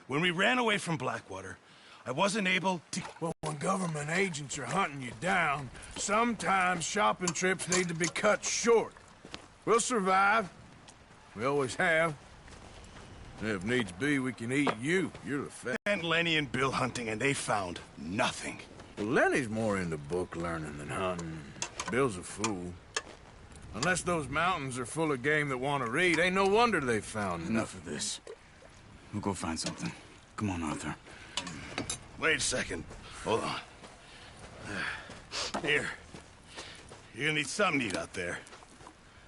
When we ran away from Blackwater, I wasn't able to... Well, when government agents are hunting you down, sometimes shopping trips need to be cut short. We'll survive. We always have. If needs be, we can eat you. You're the fat. And Lenny and Bill hunting, and they found nothing. Well, Lenny's more into book learning than hunting. Bill's a fool. Unless those mountains are full of game that want to read, ain't no wonder they found Enough of this. We'll go find something. Come on, Arthur. Wait a second. Hold on. Here. You're gonna need something to eat out there.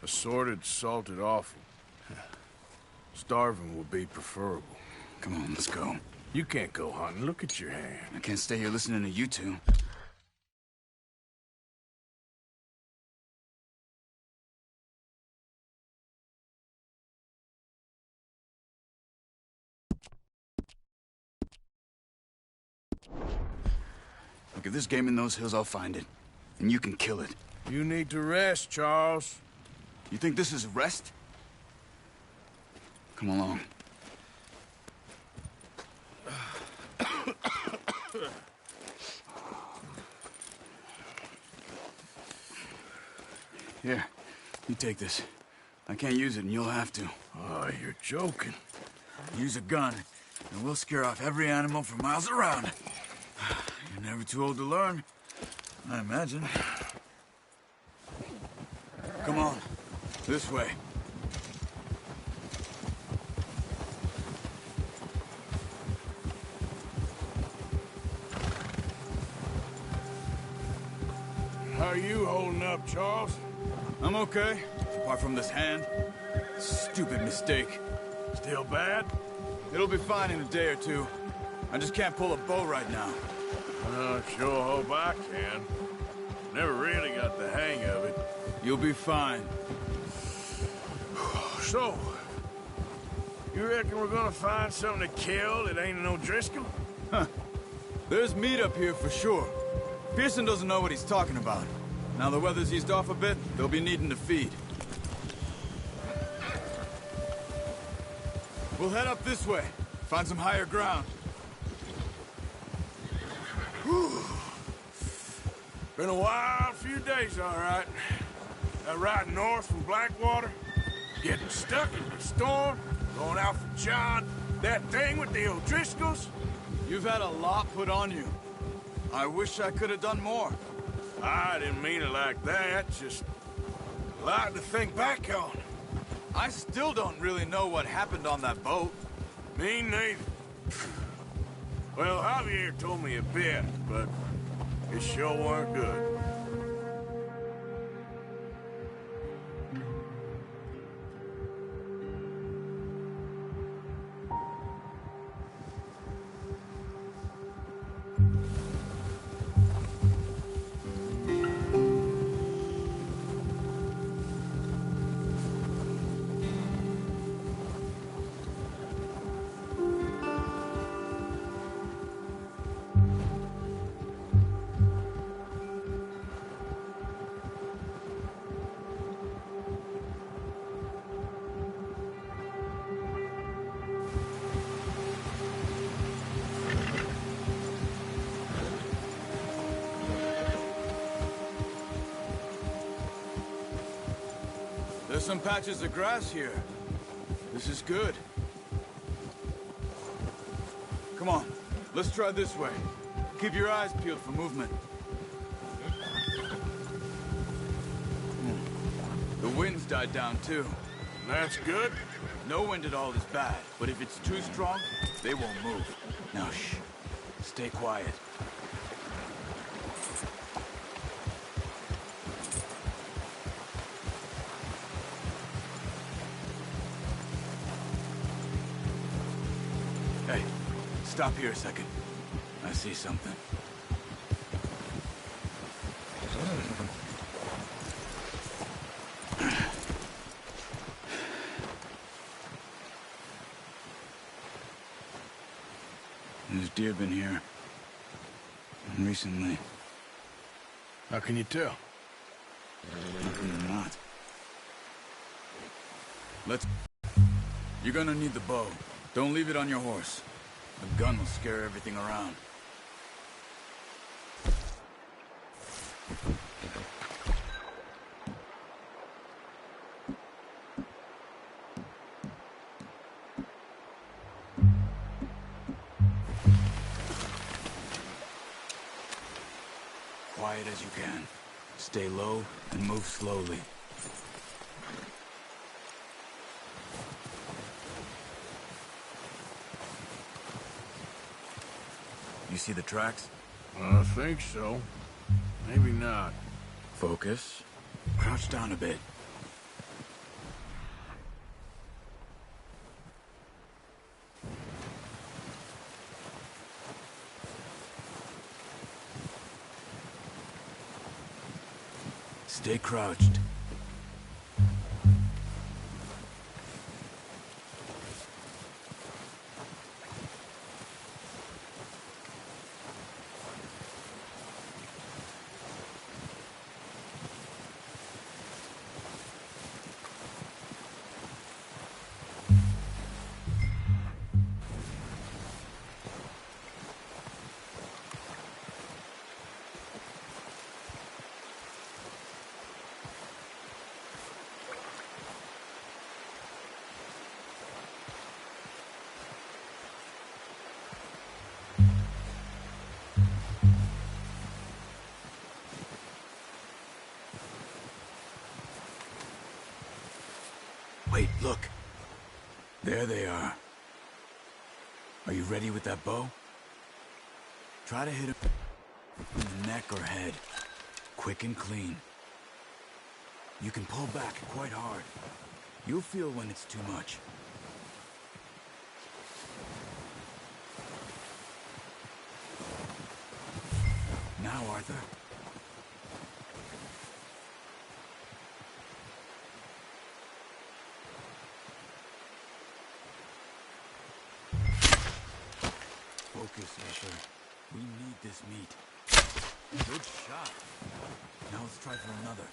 Assorted, salted offal. Starving would be preferable. Come on, let's go. You can't go hunting. Look at your hand. I can't stay here listening to you two. Look, if there's game in those hills, I'll find it. And you can kill it. You need to rest, Charles. You think this is rest? Come along. Here, you take this. I can't use it, and you'll have to. Oh, you're joking. Use a gun, and we'll scare off every animal for miles around. You're never too old to learn, I imagine. Come on, this way. How are you holding up, Charles? I'm okay, apart from this hand. Stupid mistake. Still bad? It'll be fine in a day or two. I just can't pull a bow right now. I sure hope I can. Never really got the hang of it. You'll be fine. So, you reckon we're gonna find something to kill that ain't no Driscoll? Huh. There's meat up here for sure. Pearson doesn't know what he's talking about. Now the weather's eased off a bit, they'll be needing to feed. We'll head up this way. Find some higher ground. Whew. Been a wild few days, all right. That ride north from Blackwater, getting stuck in the storm, going out for John, that thing with the O'Driscolls. You've had a lot put on you. I wish I could have done more. I didn't mean it like that, just a lot to think back on. I still don't really know what happened on that boat. Me neither. Well, Javier told me a bit, but it sure weren't good. There's some patches of grass here. This is good. Come on, let's try this way. Keep your eyes peeled for movement. The wind's died down too. That's good. No wind at all is bad, but if it's too strong, they won't move. Now shh, stay quiet. Hey, stop here a second. I see something. There's deer been here. Recently. How can you tell? Not. Let's... You're gonna need the bow. Don't leave it on your horse. A gun will scare everything around. Quiet as you can. Stay low and move slowly. You see the tracks? I think so. Maybe not. Focus. Crouch down a bit. Stay crouched. Wait, look. There they are. Are you ready with that bow? Try to hit him in the neck or head. Quick and clean. You can pull back quite hard. You'll feel when it's too much. Now, Arthur. Focus, Asher. We need this meat. Good shot. Now let's try for another.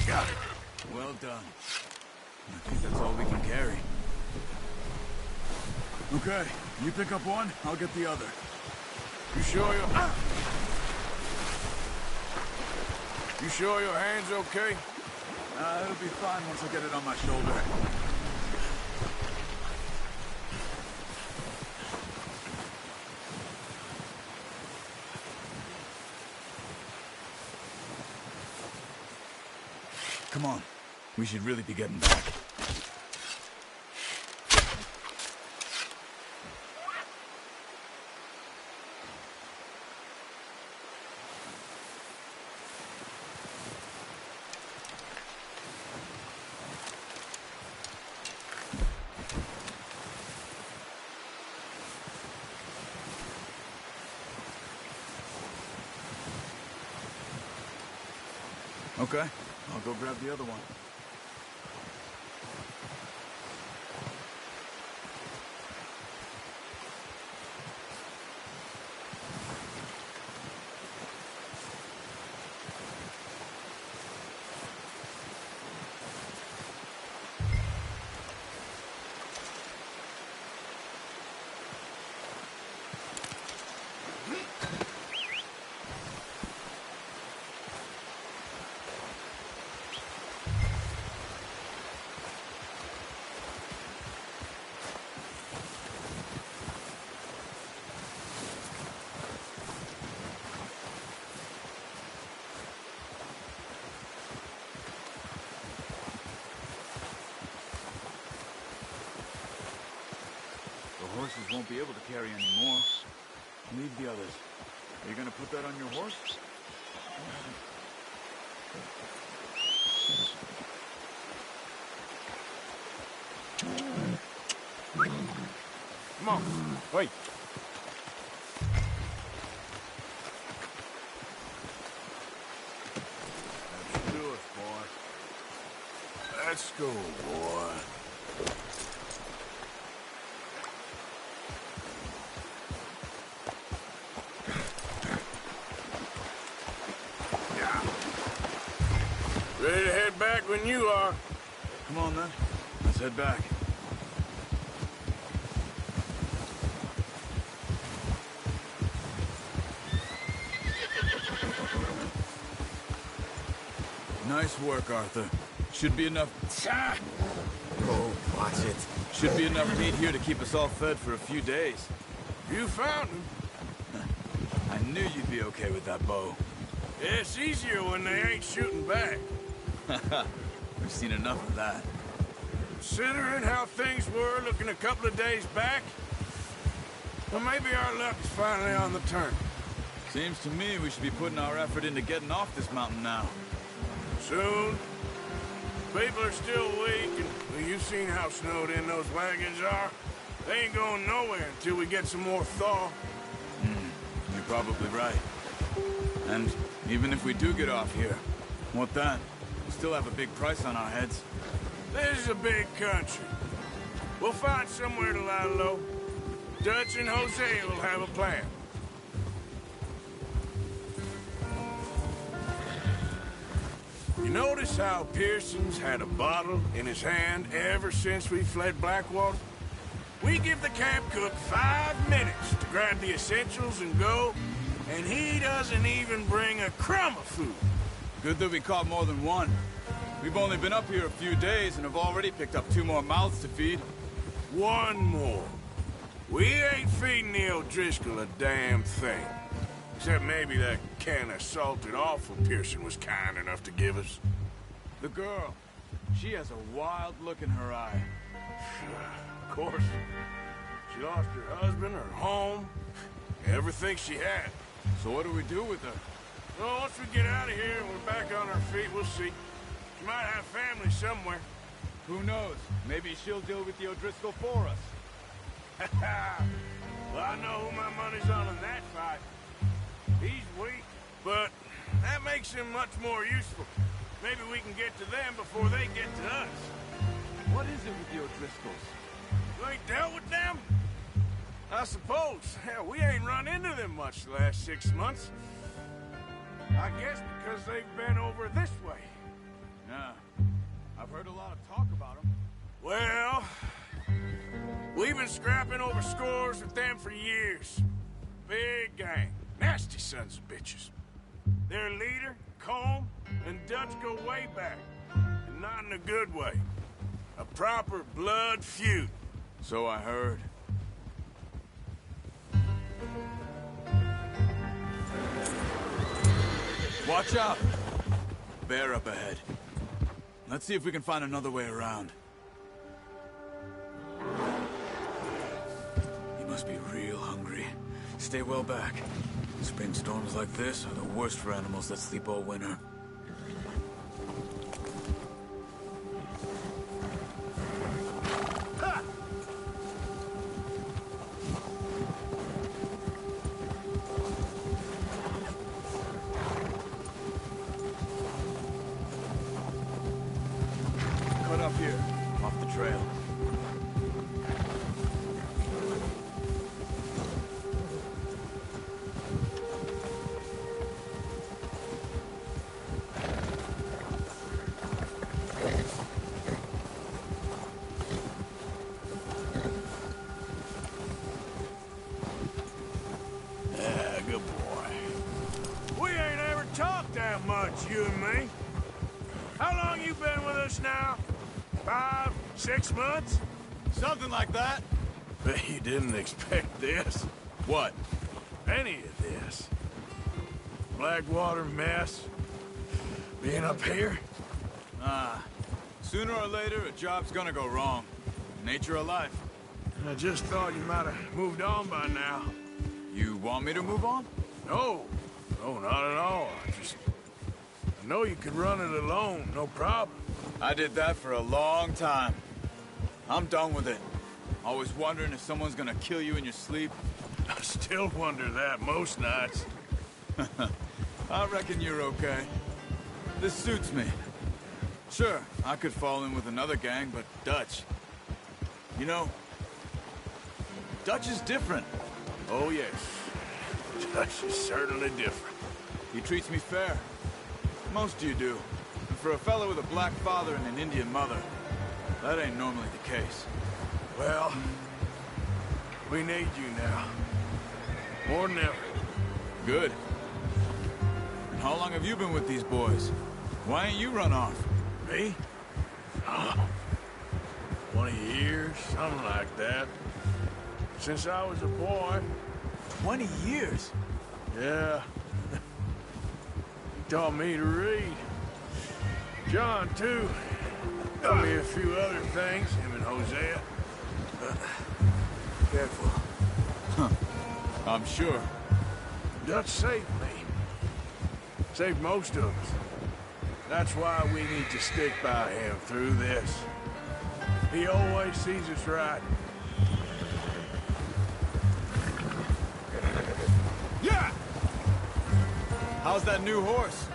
Got it. Well done. I think that's all we can carry. Okay, you pick up one, I'll get the other. You sure You sure your hand's okay? It'll be fine once I get it on my shoulder. Come on. We should really be getting back. Okay, I'll go grab the other one. won't be able to carry any more. Leave the others. Are you gonna put that on your horse? Come on, wait. Let's do it, boy. Let's go, boy. Ready to head back when you are. Come on, then. Let's head back. Nice work, Arthur. Should be enough... Oh, watch it. Should be enough meat here to keep us all fed for a few days. You found him. I knew you'd be okay with that bow. It's easier when they ain't shooting back. We've seen enough of that. Considering how things were looking a couple of days back, well, maybe our luck is finally on the turn. Seems to me we should be putting our effort into getting off this mountain now. Soon. People are still weak, and well, you've seen how snowed in those wagons are. They ain't going nowhere until we get some more thaw. You're probably right. And even if we do get off here, what then? We still have a big price on our heads. This is a big country. We'll find somewhere to lie low. Dutch and Jose will have a plan. You notice how Pearson's had a bottle in his hand ever since we fled Blackwater? We give the camp cook 5 minutes to grab the essentials and go, and he doesn't even bring a crumb of food. Good that we caught more than one. We've only been up here a few days and have already picked up 2 more mouths to feed. One more. We ain't feeding the O'Driscoll a damn thing. Except maybe that can of salted offal Pearson was kind enough to give us. The girl. She has a wild look in her eye. Of course. She lost her husband, her home, everything she had. So what do we do with her? Well, once we get out of here and we're back on our feet, we'll see. She might have family somewhere. Who knows? Maybe she'll deal with the O'Driscoll for us. Well, I know who my money's on in that fight. He's weak, but that makes him much more useful. Maybe we can get to them before they get to us. What is it with the O'Driscolls? You ain't dealt with them? I suppose. Hell, we ain't run into them much the last 6 months. I guess because they've been over this way. Yeah. I've heard a lot of talk about them. Well, we've been scrapping over scores with them for years. Big gang. Nasty sons of bitches. Their leader, Combe, and Dutch go way back. And not in a good way. A proper blood feud. So I heard. Watch out! Bear up ahead. Let's see if we can find another way around. You must be real hungry. Stay well back. Spring storms like this are the worst for animals that sleep all winter. Cut up here, off the trail. Yeah, good boy. We ain't ever talked that much, you and me. How long you been with us now? 5, 6 months? Something like that. Bet you didn't expect this. What? Any of this. Blackwater mess. Being up here. Sooner or later, a job's gonna go wrong. Nature of life. I just thought you might have moved on by now. You want me to move on? No. No, not at all. I know you could run it alone, no problem. I did that for a long time. I'm done with it. Always wondering if someone's gonna kill you in your sleep. I still wonder that most nights. I reckon you're okay. This suits me. Sure, I could fall in with another gang, but Dutch... You know, Dutch is different. Oh, yes. Dutch is certainly different. He treats me fair. Most of you do. And for a fellow with a black father and an Indian mother, that ain't normally the case. Well, we need you now. More than ever. Good. And how long have you been with these boys? Why ain't you run off? Me? Oh, 20 years, something like that. Since I was a boy. 20 years? Yeah. He taught me to read. John, too. Taught me a few other things, him and Hosea. Careful. Huh. I'm sure. Dutch saved me. Saved most of us. That's why we need to stick by him through this. He always sees us right. Yeah! How's that new horse?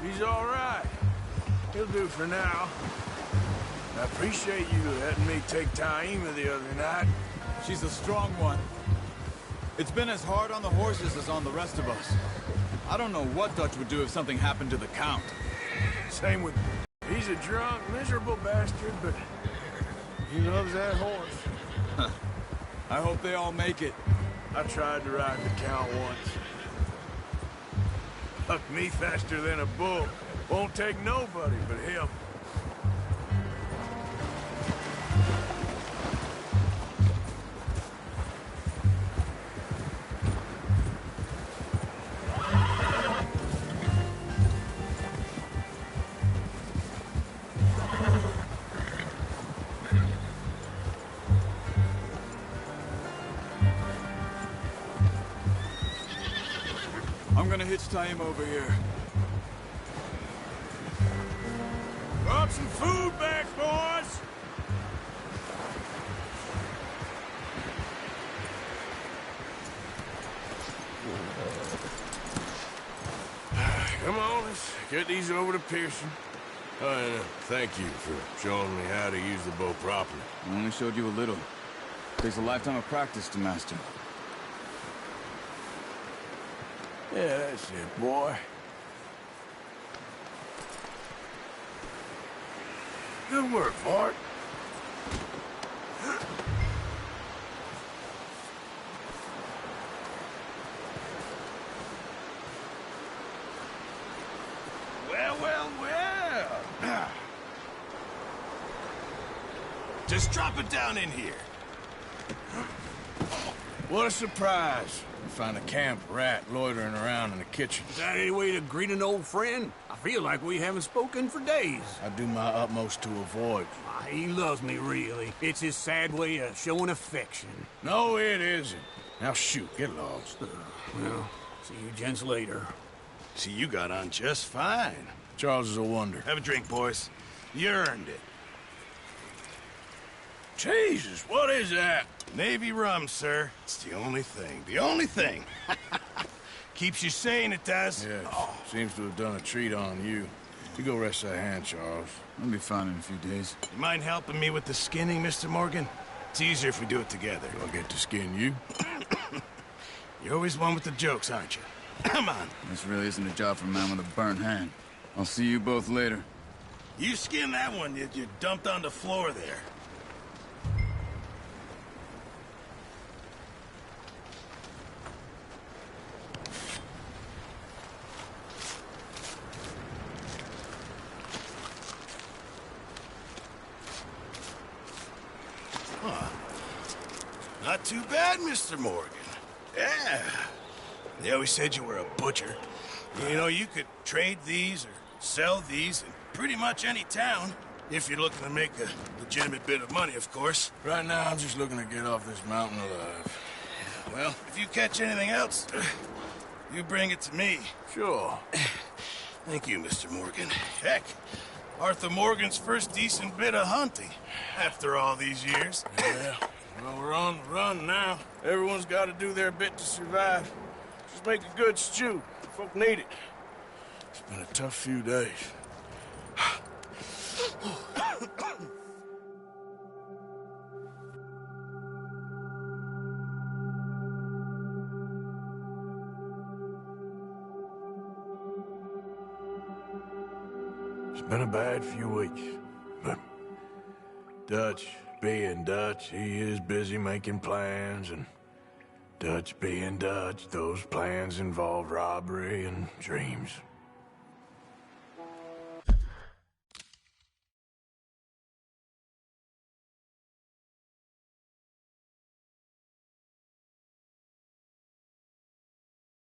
He's all right. He'll do for now. I appreciate you letting me take Taima the other night. She's a strong one. It's been as hard on the horses as on the rest of us. I don't know what Dutch would do if something happened to the Count. Same with... He's a drunk, miserable bastard, but he loves that horse. I hope they all make it. I tried to ride the Count once. Bucked me faster than a bull. Won't take nobody but him. I'm gonna hitch Taima over here. Brought some food back, boys! Come on, let's get these over to Pearson. Oh, and thank you for showing me how to use the bow properly. I only showed you a little. Takes a lifetime of practice to master. Yeah, that's it, boy. Good work, Bart. Well, well, well. Just drop it down in here. What a surprise. You find a camp rat loitering around in the kitchen. Is that any way to greet an old friend? I feel like we haven't spoken for days. I do my utmost to avoid you. He loves me, really. It's his sad way of showing affection. No, it isn't. Now shoot, get lost. Well, see you gents later. See, you got on just fine. Charles is a wonder. Have a drink, boys. You earned it. Jesus, what is that? Navy rum, sir. It's the only thing. The only thing. Keeps you sane, it does. Yeah, seems to have done a treat on you. You go rest that hand, Charles. I'll be fine in a few days. You mind helping me with the skinning, Mr. Morgan? It's easier if we do it together. Do I get to skin you? You're always one with the jokes, aren't you? Come on. This really isn't a job for a man with a burnt hand. I'll see you both later. You skin that one you dumped on the floor there. Not too bad, Mr. Morgan. Yeah. They always said you were a butcher. You know, you could trade these or sell these in pretty much any town. If you're looking to make a legitimate bit of money, of course. Right now, I'm just looking to get off this mountain alive. Well, if you catch anything else, you bring it to me. Sure. Thank you, Mr. Morgan. Heck, Arthur Morgan's first decent bit of hunting after all these years. Yeah, well, we're on the run now. Everyone's got to do their bit to survive. Just make a good stew. Folk need it. It's been a tough few days. It's been a bad few weeks, but Dutch being Dutch, he is busy making plans, and Dutch being Dutch, those plans involve robbery and dreams.